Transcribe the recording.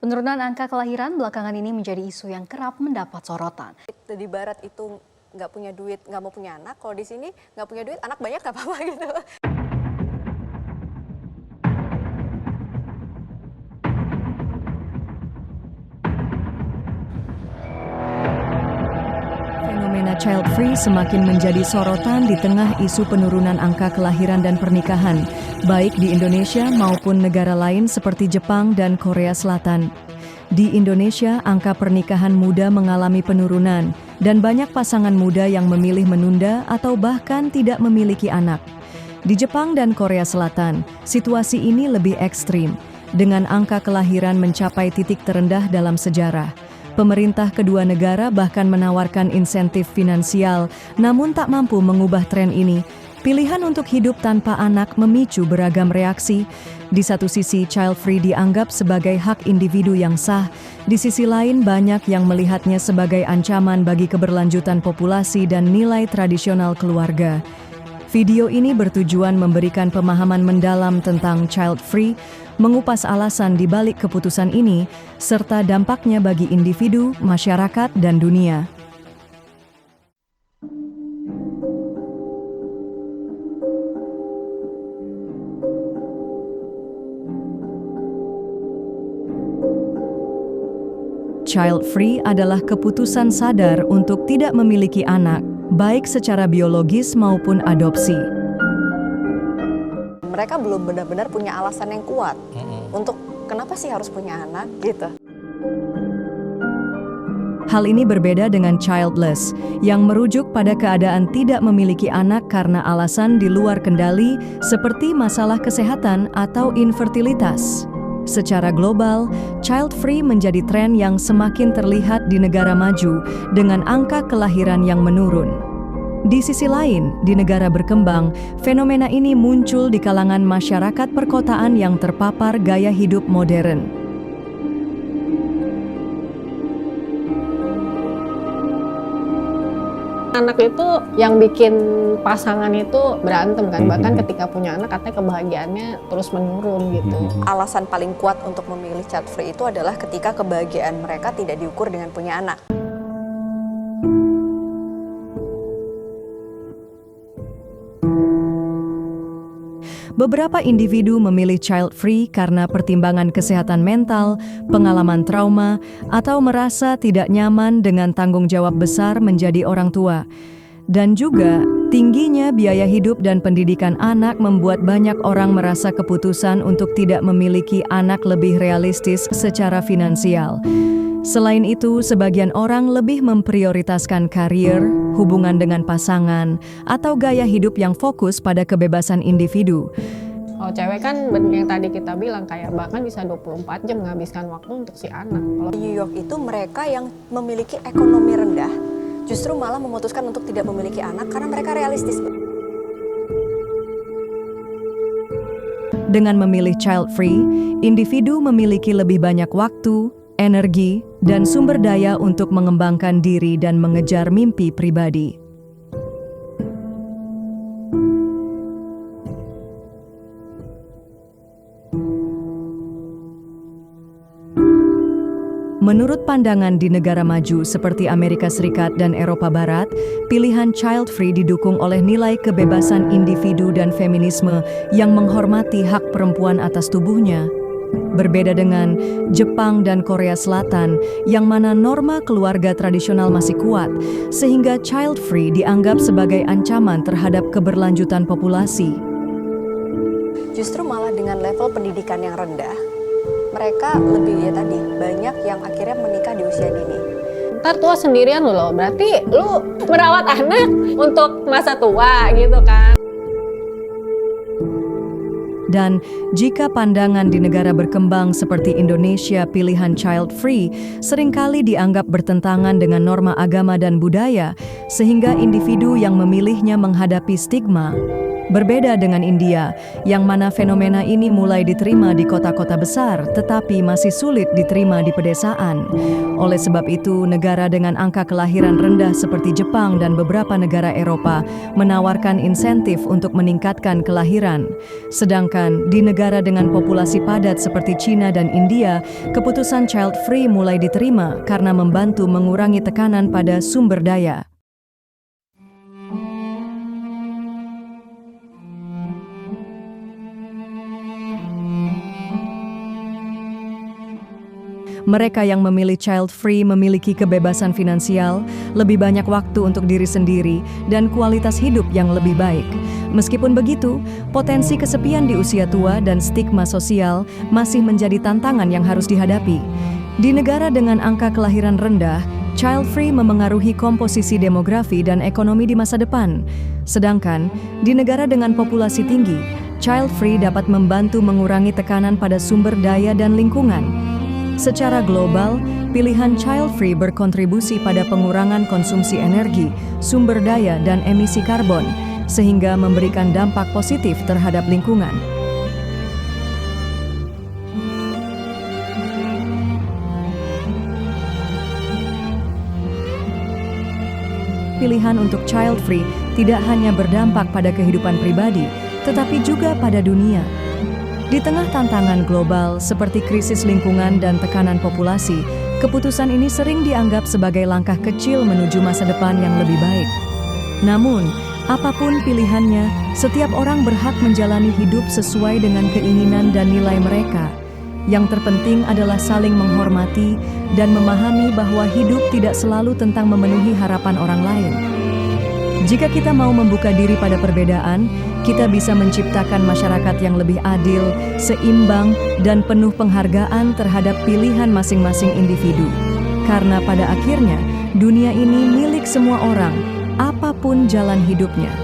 Penurunan angka kelahiran belakangan ini menjadi isu yang kerap mendapat sorotan. Di barat itu nggak punya duit, nggak mau punya anak. Kalau di sini nggak punya duit, anak banyak nggak apa-apa gitu. Fenomena child free semakin menjadi sorotan di tengah isu penurunan angka kelahiran dan pernikahan, baik di Indonesia maupun negara lain seperti Jepang dan Korea Selatan. Di Indonesia, angka pernikahan muda mengalami penurunan, dan banyak pasangan muda yang memilih menunda atau bahkan tidak memiliki anak. Di Jepang dan Korea Selatan, situasi ini lebih ekstrim, dengan angka kelahiran mencapai titik terendah dalam sejarah. Pemerintah kedua negara bahkan menawarkan insentif finansial, namun tak mampu mengubah tren ini. Pilihan untuk hidup tanpa anak memicu beragam reaksi. Di satu sisi, child free dianggap sebagai hak individu yang sah. Di sisi lain, banyak yang melihatnya sebagai ancaman bagi keberlanjutan populasi dan nilai tradisional keluarga. Video ini bertujuan memberikan pemahaman mendalam tentang child free, mengupas alasan di balik keputusan ini, serta dampaknya bagi individu, masyarakat, dan dunia. Child free adalah keputusan sadar untuk tidak memiliki anak, baik secara biologis maupun adopsi. Mereka belum benar-benar punya alasan yang kuat untuk kenapa sih harus punya anak gitu. Hal ini berbeda dengan childless, yang merujuk pada keadaan tidak memiliki anak karena alasan di luar kendali seperti masalah kesehatan atau infertilitas. Secara global, child free menjadi tren yang semakin terlihat di negara maju dengan angka kelahiran yang menurun. Di sisi lain, di negara berkembang, fenomena ini muncul di kalangan masyarakat perkotaan yang terpapar gaya hidup modern. Anak itu yang bikin pasangan itu berantem kan, bahkan ketika punya anak katanya kebahagiaannya terus menurun gitu. Alasan paling kuat untuk memilih child free itu adalah ketika kebahagiaan mereka tidak diukur dengan punya anak. Beberapa individu memilih child free karena pertimbangan kesehatan mental, pengalaman trauma, atau merasa tidak nyaman dengan tanggung jawab besar menjadi orang tua. Dan juga, tingginya biaya hidup dan pendidikan anak membuat banyak orang merasa keputusan untuk tidak memiliki anak lebih realistis secara finansial. Selain itu, sebagian orang lebih memprioritaskan karir, hubungan dengan pasangan, atau gaya hidup yang fokus pada kebebasan individu. Kalau cewek kan yang tadi kita bilang kayak bahkan bisa 24 jam menghabiskan waktu untuk si anak. Di New York itu mereka yang memiliki ekonomi rendah justru malah memutuskan untuk tidak memiliki anak karena mereka realistis. Dengan memilih child free, individu memiliki lebih banyak waktu, energi, dan sumber daya untuk mengembangkan diri dan mengejar mimpi pribadi. Menurut pandangan di negara maju seperti Amerika Serikat dan Eropa Barat, pilihan child free didukung oleh nilai kebebasan individu dan feminisme yang menghormati hak perempuan atas tubuhnya. Berbeda dengan Jepang dan Korea Selatan, yang mana norma keluarga tradisional masih kuat, sehingga child free dianggap sebagai ancaman terhadap keberlanjutan populasi. Justru malah dengan level pendidikan yang rendah, mereka lebih banyak yang akhirnya menikah di usia dini. Ntar tua sendirian loh, berarti lu merawat anak untuk masa tua gitu kan. Dan jika pandangan di negara berkembang seperti Indonesia pilihan child free seringkali dianggap bertentangan dengan norma agama dan budaya, sehingga individu yang memilihnya menghadapi stigma. Berbeda dengan India, yang mana fenomena ini mulai diterima di kota-kota besar, tetapi masih sulit diterima di pedesaan. Oleh sebab itu, negara dengan angka kelahiran rendah seperti Jepang dan beberapa negara Eropa menawarkan insentif untuk meningkatkan kelahiran. Sedangkan di negara dengan populasi padat seperti China dan India, keputusan child free mulai diterima karena membantu mengurangi tekanan pada sumber daya. Mereka yang memilih child free memiliki kebebasan finansial, lebih banyak waktu untuk diri sendiri, dan kualitas hidup yang lebih baik. Meskipun begitu, potensi kesepian di usia tua dan stigma sosial masih menjadi tantangan yang harus dihadapi. Di negara dengan angka kelahiran rendah, child free memengaruhi komposisi demografi dan ekonomi di masa depan. Sedangkan di negara dengan populasi tinggi, child free dapat membantu mengurangi tekanan pada sumber daya dan lingkungan. Secara global, pilihan child free berkontribusi pada pengurangan konsumsi energi, sumber daya, dan emisi karbon, sehingga memberikan dampak positif terhadap lingkungan. Pilihan untuk child free tidak hanya berdampak pada kehidupan pribadi, tetapi juga pada dunia. Di tengah tantangan global seperti krisis lingkungan dan tekanan populasi, keputusan ini sering dianggap sebagai langkah kecil menuju masa depan yang lebih baik. Namun, apapun pilihannya, setiap orang berhak menjalani hidup sesuai dengan keinginan dan nilai mereka. Yang terpenting adalah saling menghormati dan memahami bahwa hidup tidak selalu tentang memenuhi harapan orang lain. Jika kita mau membuka diri pada perbedaan, kita bisa menciptakan masyarakat yang lebih adil, seimbang, dan penuh penghargaan terhadap pilihan masing-masing individu. Karena pada akhirnya, dunia ini milik semua orang, apapun jalan hidupnya.